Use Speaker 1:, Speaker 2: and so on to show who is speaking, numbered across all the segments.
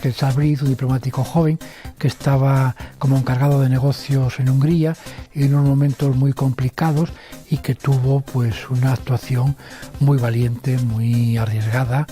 Speaker 1: Ángel Sánchez, un diplomático joven que estaba como encargado de negocios en Hungría en unos momentos muy complicados y que tuvo pues una actuación muy valiente, muy arriesgada,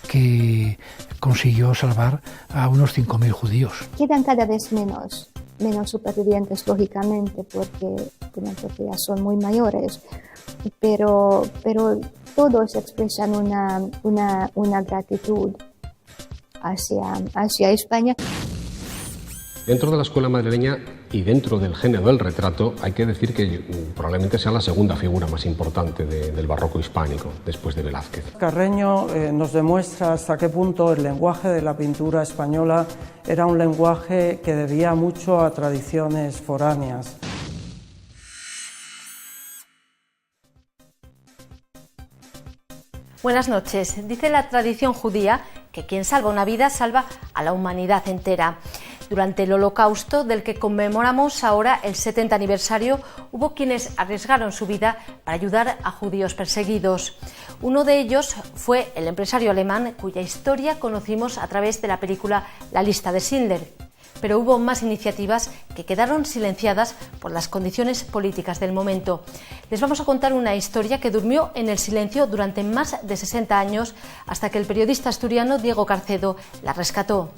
Speaker 1: que consiguió salvar a unos 5.000 judíos.
Speaker 2: Quedan cada vez menos supervivientes, lógicamente, porque ya son muy mayores, pero todos expresan una gratitud hacia España.
Speaker 3: Dentro de la escuela madrileña y dentro del género del retrato, hay que decir que probablemente sea la segunda figura más importante del barroco hispánico, después de Velázquez.
Speaker 4: Carreño nos demuestra hasta qué punto el lenguaje de la pintura española era un lenguaje que debía mucho a tradiciones foráneas.
Speaker 5: Buenas noches. Dice la tradición judía que quien salva una vida salva a la humanidad entera. Durante el Holocausto, del que conmemoramos ahora el 70 aniversario, hubo quienes arriesgaron su vida para ayudar a judíos perseguidos. Uno de ellos fue el empresario alemán cuya historia conocimos a través de la película La lista de Schindler. Pero hubo más iniciativas que quedaron silenciadas por las condiciones políticas del momento. Les vamos a contar una historia que durmió en el silencio durante más de 60 años hasta que el periodista asturiano Diego Carcedo la rescató.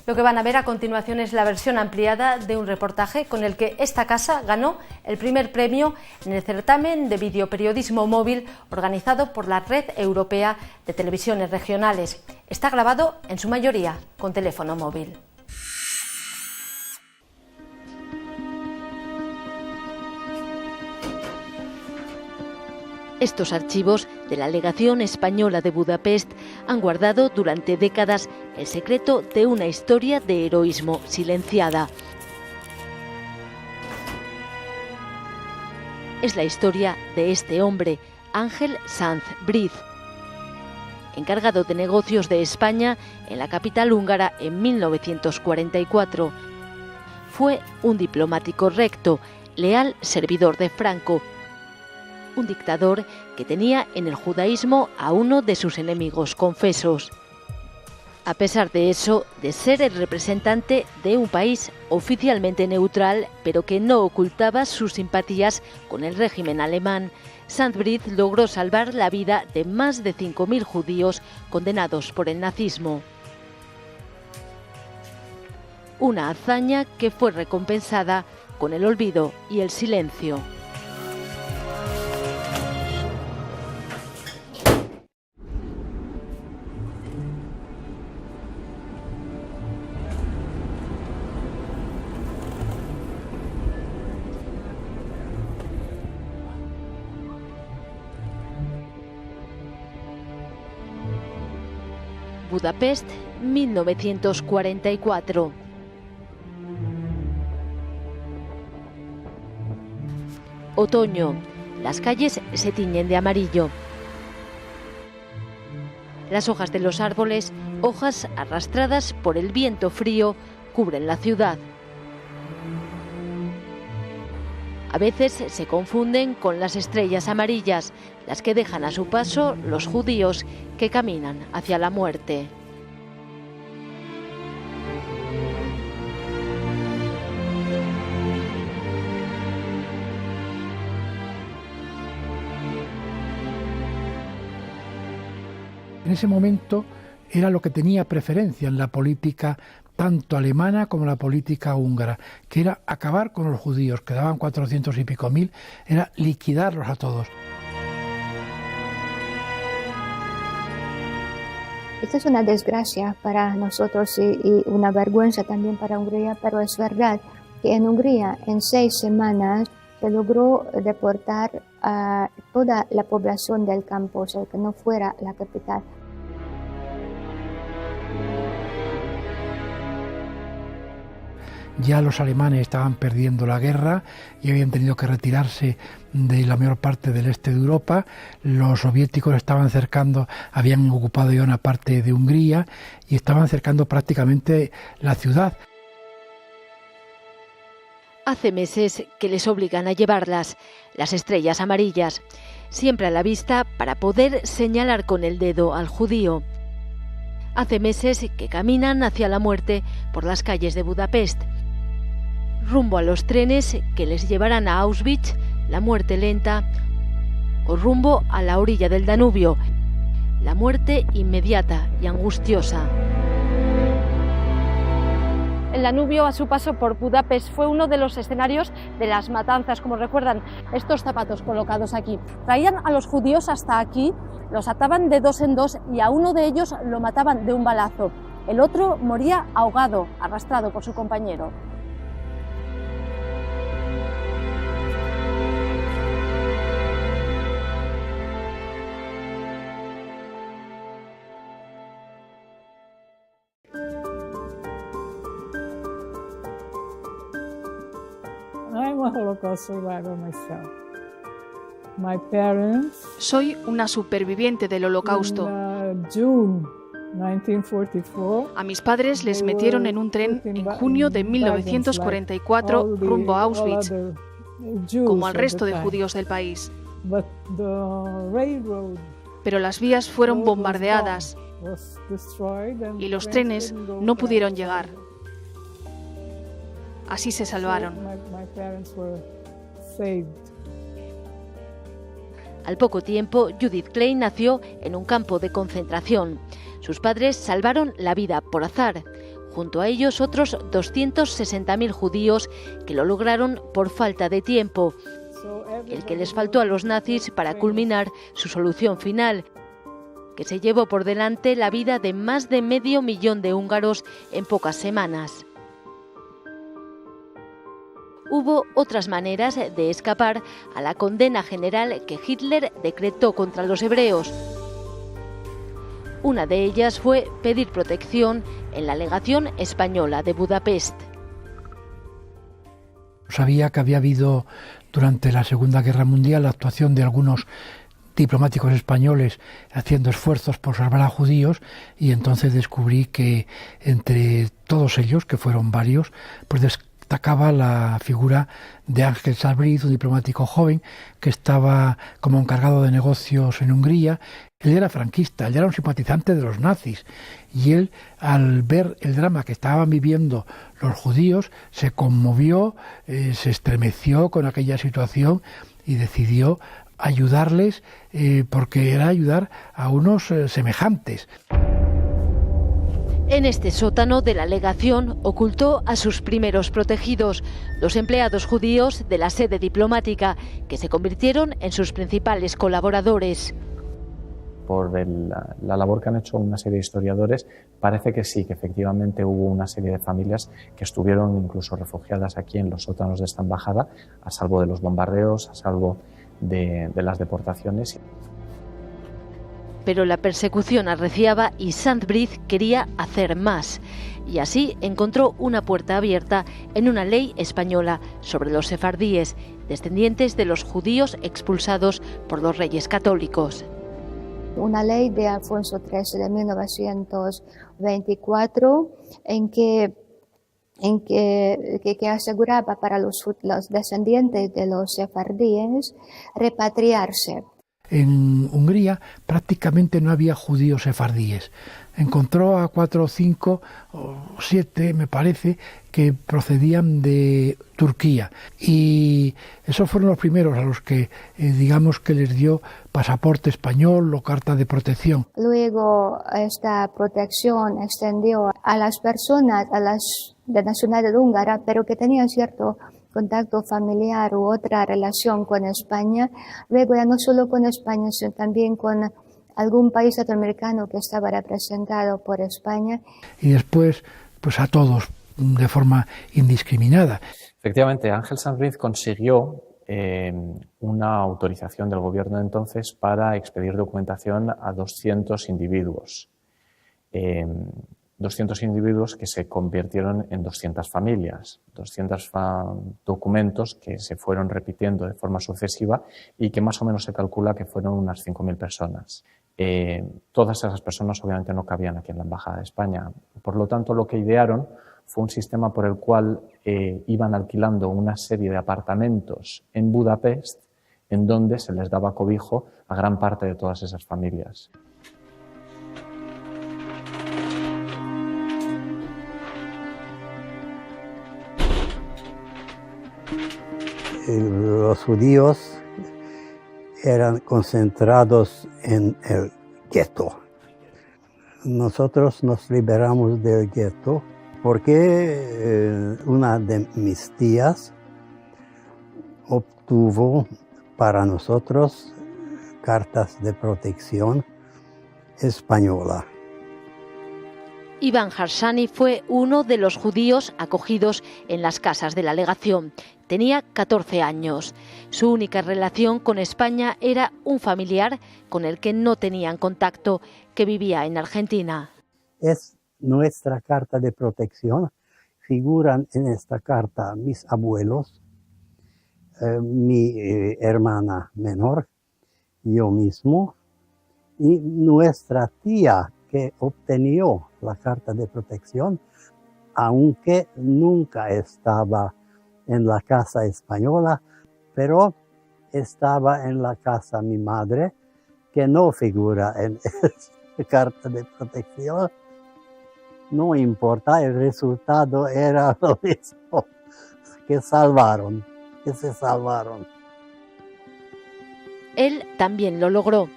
Speaker 5: Lo que van a ver a continuación es la versión ampliada de un reportaje con el que esta casa ganó el primer premio en el certamen de videoperiodismo móvil organizado por la Red Europea de Televisiones Regionales. Está grabado en su mayoría con teléfono móvil. Estos archivos de la Legación Española de Budapest han guardado durante décadas el secreto de una historia de heroísmo silenciada. Es la historia de este hombre, Ángel Sanz-Briz, encargado de negocios de España en la capital húngara en 1944. Fue un diplomático recto, leal servidor de Franco, un dictador que tenía en el judaísmo a uno de sus enemigos confesos. A pesar de eso, de ser el representante de un país oficialmente neutral, pero que no ocultaba sus simpatías con el régimen alemán, Sanz-Briz logró salvar la vida de más de 5.000 judíos condenados por el nazismo. Una hazaña que fue recompensada con el olvido y el silencio. Budapest, 1944. Otoño. Las calles se tiñen de amarillo. Las hojas de los árboles, hojas arrastradas por el viento frío, cubren la ciudad. A veces se confunden con las estrellas amarillas, las que dejan a su paso los judíos que caminan hacia la muerte.
Speaker 1: En ese momento era lo que tenía preferencia en la política tanto alemana como la política húngara, que era acabar con los judíos, quedaban 400 y pico mil, era liquidarlos a todos.
Speaker 2: Esta es una desgracia para nosotros y una vergüenza también para Hungría, pero es verdad que en Hungría en 6 semanas se logró deportar a toda la población del campo, o sea, que no fuera la capital.
Speaker 1: Ya los alemanes estaban perdiendo la guerra y habían tenido que retirarse de la mayor parte del este de Europa. Los soviéticos estaban cercando, habían ocupado ya una parte de Hungría y estaban cercando prácticamente la ciudad.
Speaker 5: Hace meses que les obligan a llevarlas, las estrellas amarillas, siempre a la vista para poder señalar con el dedo al judío. Hace meses que caminan hacia la muerte por las calles de Budapest, rumbo a los trenes que les llevarán a Auschwitz, la muerte lenta, o rumbo a la orilla del Danubio, la muerte inmediata y angustiosa. El Danubio, a su paso por Budapest, fue uno de los escenarios de las matanzas, como recuerdan estos zapatos colocados aquí. Traían a los judíos hasta aquí, los ataban de dos en dos y a uno de ellos lo mataban de un balazo. El otro moría ahogado, arrastrado por su compañero.
Speaker 6: Soy una superviviente del Holocausto. A mis padres les metieron en un tren en junio de 1944 rumbo a Auschwitz, como al resto de judíos del país. Pero las vías fueron bombardeadas y los trenes no pudieron llegar. Así se salvaron.
Speaker 5: Al poco tiempo, Judith Klein nació en un campo de concentración. Sus padres salvaron la vida por azar. Junto a ellos otros 260.000 judíos que lo lograron por falta de tiempo, el que les faltó a los nazis para culminar su solución final, que se llevó por delante la vida de más de 500.000 de húngaros en pocas semanas. Hubo otras maneras de escapar a la condena general que Hitler decretó contra los hebreos. Una de ellas fue pedir protección en la legación española de Budapest.
Speaker 1: Sabía que había habido durante la Segunda Guerra Mundial la actuación de algunos diplomáticos españoles haciendo esfuerzos por salvar a judíos, y entonces descubrí que entre todos ellos, que fueron varios, pues destacaba la figura de Ángel Sabriz, un diplomático joven que estaba como encargado de negocios en Hungría. Él era franquista, él era un simpatizante de los nazis, y él, al ver el drama que estaban viviendo los judíos, se conmovió, se estremeció con aquella situación y decidió ayudarles, porque era ayudar a unos semejantes.
Speaker 5: En este sótano de la legación ocultó a sus primeros protegidos, los empleados judíos de la sede diplomática, que se convirtieron en sus principales colaboradores.
Speaker 7: Por la labor que han hecho una serie de historiadores, parece que sí, que efectivamente hubo una serie de familias que estuvieron incluso refugiadas aquí en los sótanos de esta embajada, a salvo de los bombardeos, a salvo de las deportaciones.
Speaker 5: Pero la persecución arreciaba y Sabriz quería hacer más, y así encontró una puerta abierta en una ley española sobre los sefardíes, descendientes de los judíos expulsados por los reyes católicos.
Speaker 2: Una ley de Alfonso XIII de 1924 en que aseguraba para los descendientes de los sefardíes repatriarse.
Speaker 1: En Hungría prácticamente no había judíos sefardíes. Encontró a 4 o 5 o 7, me parece, que procedían de Turquía. Y esos fueron los primeros a los que, digamos, que les dio pasaporte español o carta de protección.
Speaker 2: Luego esta protección extendió a las personas, de nacionalidad húngara, pero que tenían cierto contacto familiar u otra relación con España, luego ya no solo con España, sino también con algún país latinoamericano que estaba representado por España.
Speaker 1: Y después, pues a todos, de forma indiscriminada.
Speaker 7: Efectivamente, Ángel Sabriz consiguió una autorización del gobierno de entonces para expedir documentación a 200 individuos. 200 individuos que se convirtieron en 200 familias, 200 documentos que se fueron repitiendo de forma sucesiva y que más o menos se calcula que fueron unas 5.000 personas. Todas esas personas obviamente no cabían aquí en la Embajada de España. Por lo tanto, lo que idearon fue un sistema por el cual iban alquilando una serie de apartamentos en Budapest en donde se les daba cobijo a gran parte de todas esas familias.
Speaker 8: Los judíos eran concentrados en el gueto. Nosotros nos liberamos del gueto porque una de mis tías obtuvo para nosotros cartas de protección española.
Speaker 9: Iván Harsanyi fue uno de los judíos acogidos en las casas de la legación. Tenía 14 años. Su única relación con España era un familiar con el que no tenían contacto, que vivía en Argentina.
Speaker 8: Es nuestra carta de protección. Figuran en esta carta mis abuelos, mi hermana menor, yo mismo y nuestra tía que obtenió la carta de protección, aunque nunca estaba en la casa española, pero estaba en la casa mi madre, que no figura en esta carta de protección. No importa, el resultado era lo mismo, que se salvaron.
Speaker 9: Él también lo logró.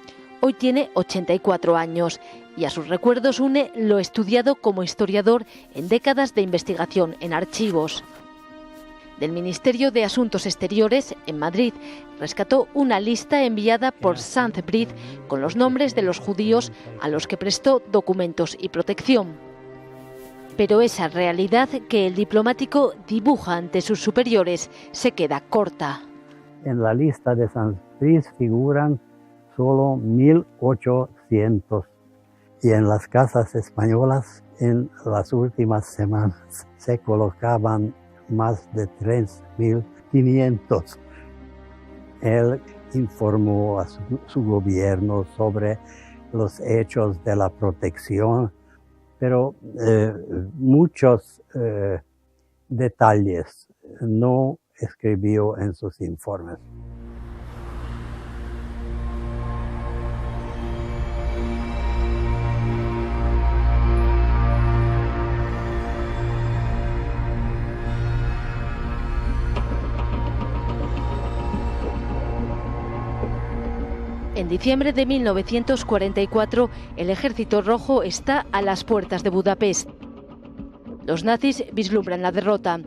Speaker 9: Hoy tiene 84 años y a sus recuerdos une lo estudiado como historiador en décadas de investigación en archivos. Del Ministerio de Asuntos Exteriores, en Madrid, rescató una lista enviada por Sanz Briz con los nombres de los judíos a los que prestó documentos y protección. Pero esa realidad que el diplomático dibuja ante sus superiores se queda corta.
Speaker 8: En la lista de Sanz Briz figuran solo 1.800 y en las casas españolas en las últimas semanas se colocaban más de 3.500. Él informó a su gobierno sobre los hechos de la protección, pero muchos detalles no escribió en sus informes.
Speaker 9: En diciembre de 1944, el Ejército Rojo está a las puertas de Budapest. Los nazis vislumbran la derrota.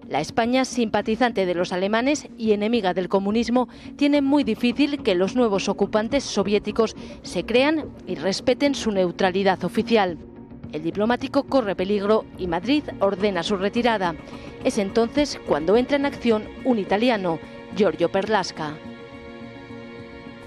Speaker 9: La España, simpatizante de los alemanes y enemiga del comunismo, tiene muy difícil que los nuevos ocupantes soviéticos se crean y respeten su neutralidad oficial. El diplomático corre peligro y Madrid ordena su retirada. Es entonces cuando entra en acción un italiano, Giorgio Perlasca.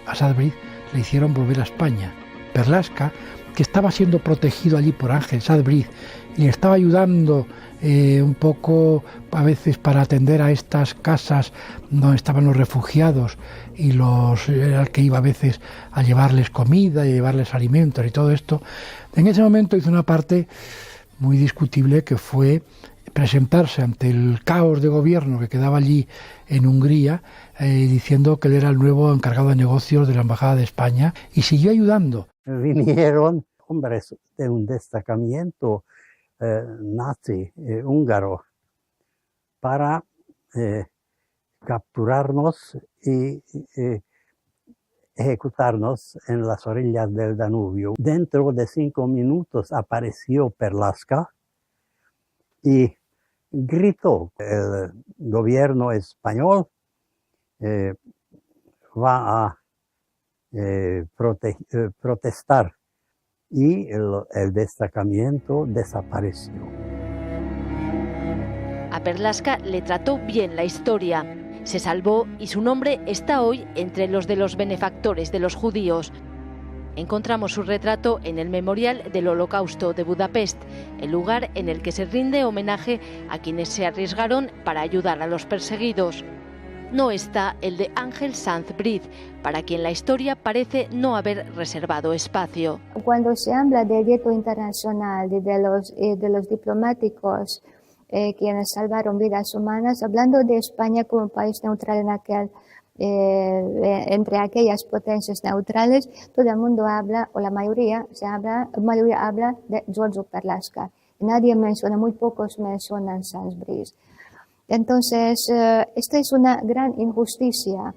Speaker 1: A Sanz Briz le hicieron volver a España. Perlasca, que estaba siendo protegido allí por Ángel Sanz Briz y le estaba ayudando un poco a veces para atender a estas casas donde estaban los refugiados y era el que iba a veces a llevarles comida y llevarles alimentos y todo esto. En ese momento hizo una parte muy discutible, que fue presentarse ante el caos de gobierno que quedaba allí en Hungría, diciendo que él era el nuevo encargado de negocios de la Embajada de España, y siguió ayudando.
Speaker 8: Vinieron hombres de un destacamento nazi húngaro para capturarnos y ejecutarnos en las orillas del Danubio. Dentro de 5 minutos apareció Perlasca y gritó: el gobierno español va a protestar, y el destacamento desapareció.
Speaker 9: A Perlasca le trató bien la historia. Se salvó y su nombre está hoy entre los de los benefactores de los judíos. Encontramos su retrato en el Memorial del Holocausto de Budapest, el lugar en el que se rinde homenaje a quienes se arriesgaron para ayudar a los perseguidos. No está el de Ángel Sanz Briz, para quien la historia parece no haber reservado espacio.
Speaker 2: Cuando se habla del gueto internacional, de los diplomáticos quienes salvaron vidas humanas, hablando de España como país neutral entre aquellas potencias neutrales, todo el mundo habla, o la mayoría habla de Giorgio Perlasca. Nadie menciona, muy pocos mencionan Sanz Briz. Entonces, esto es una gran injusticia.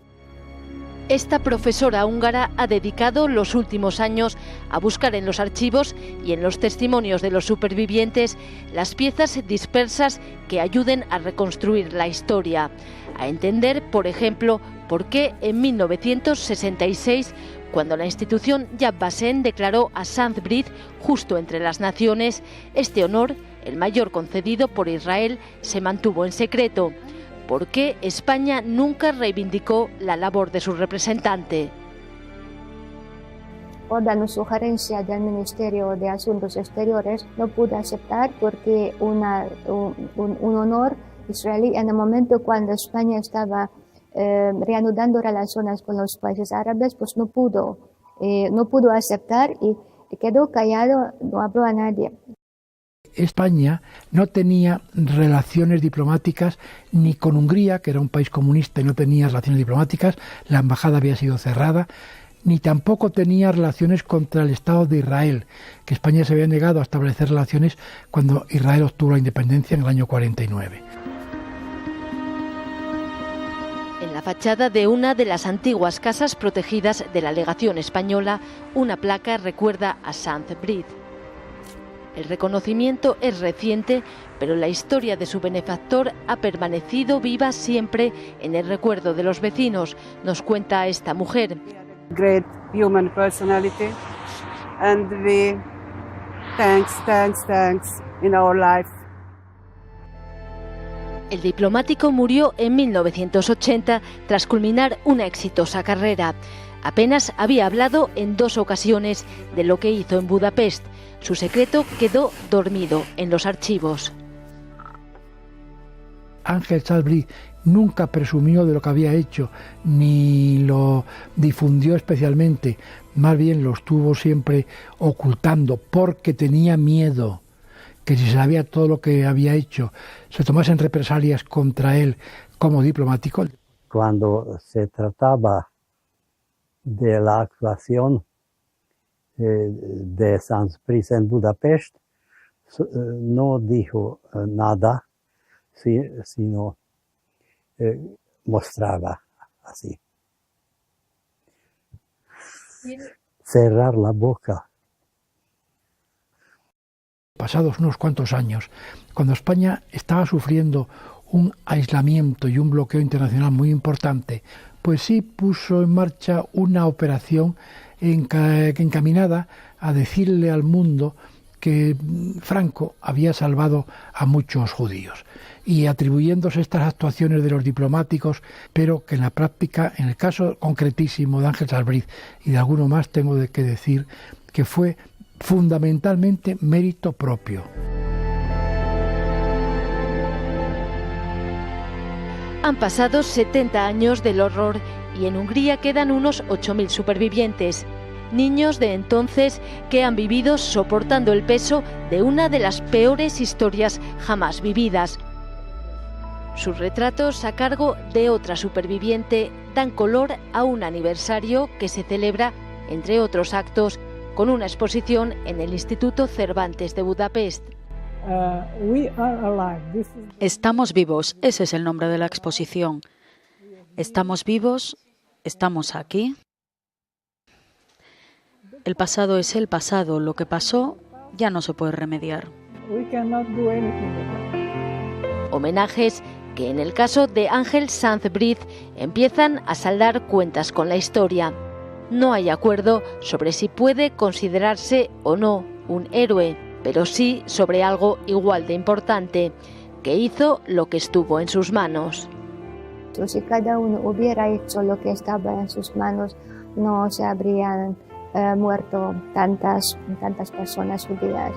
Speaker 9: Esta profesora húngara ha dedicado los últimos años a buscar en los archivos y en los testimonios de los supervivientes las piezas dispersas que ayuden a reconstruir la historia, a entender, por ejemplo, por qué en 1966, cuando la institución Yad Vashem declaró a Sant Brit justo entre las naciones, este honor, el mayor concedido por Israel, se mantuvo en secreto. ¿Por qué España nunca reivindicó la labor de su representante?
Speaker 2: Una sugerencia del Ministerio de Asuntos Exteriores no pude aceptar porque un honor israelí en el momento cuando España estaba reanudando relaciones con los países árabes, pues no pudo aceptar y quedó callado, no habló a nadie.
Speaker 1: España no tenía relaciones diplomáticas ni con Hungría, que era un país comunista y no tenía relaciones diplomáticas, la embajada había sido cerrada, ni tampoco tenía relaciones contra el Estado de Israel, que España se había negado a establecer relaciones cuando Israel obtuvo la independencia en el año 49.
Speaker 9: En la fachada de una de las antiguas casas protegidas de la legación española, una placa recuerda a Sant Brit. El reconocimiento es reciente, pero la historia de su benefactor ha permanecido viva siempre en el recuerdo de los vecinos, nos cuenta esta mujer.
Speaker 10: Great human personality, and we thanks in our life.
Speaker 9: El diplomático murió en 1980 tras culminar una exitosa carrera. Apenas había hablado en 2 ocasiones de lo que hizo en Budapest. Su secreto quedó dormido en los archivos.
Speaker 1: Ángel Sant Brit nunca presumió de lo que había hecho, ni lo difundió especialmente. Más bien lo estuvo siempre ocultando, porque tenía miedo que si sabía todo lo que había hecho, se tomasen represalias contra él como diplomático.
Speaker 8: Cuando se trataba de la actuación de Sant Brit en Budapest, no dijo nada, sino mostraba así. Cerrar la boca.
Speaker 1: Pasados unos cuantos años, cuando España estaba sufriendo un aislamiento y un bloqueo internacional muy importante, pues sí puso en marcha una operación encaminada a decirle al mundo que Franco había salvado a muchos judíos, y atribuyéndose estas actuaciones de los diplomáticos, pero que en la práctica, en el caso concretísimo de Ángel Sant Brit y de alguno más, tengo que decir que fue fundamentalmente mérito propio.
Speaker 9: Han pasado 70 años del horror y en Hungría quedan unos 8.000 supervivientes. Niños de entonces que han vivido soportando el peso de una de las peores historias jamás vividas. Sus retratos a cargo de otra superviviente dan color a un aniversario que se celebra, entre otros actos, con una exposición en el Instituto Cervantes de Budapest.
Speaker 11: Estamos vivos, ese es el nombre de la exposición. Estamos vivos, estamos aquí. El pasado es el pasado, lo que pasó ya no se puede remediar.
Speaker 9: Homenajes que en el caso de Ángel Sant Brit empiezan a saldar cuentas con la historia. No hay acuerdo sobre si puede considerarse o no un héroe, pero sí sobre algo igual de importante, que hizo lo que estuvo en sus manos.
Speaker 2: Si cada uno hubiera hecho lo que estaba en sus manos, no se habrían muerto tantas personas judías.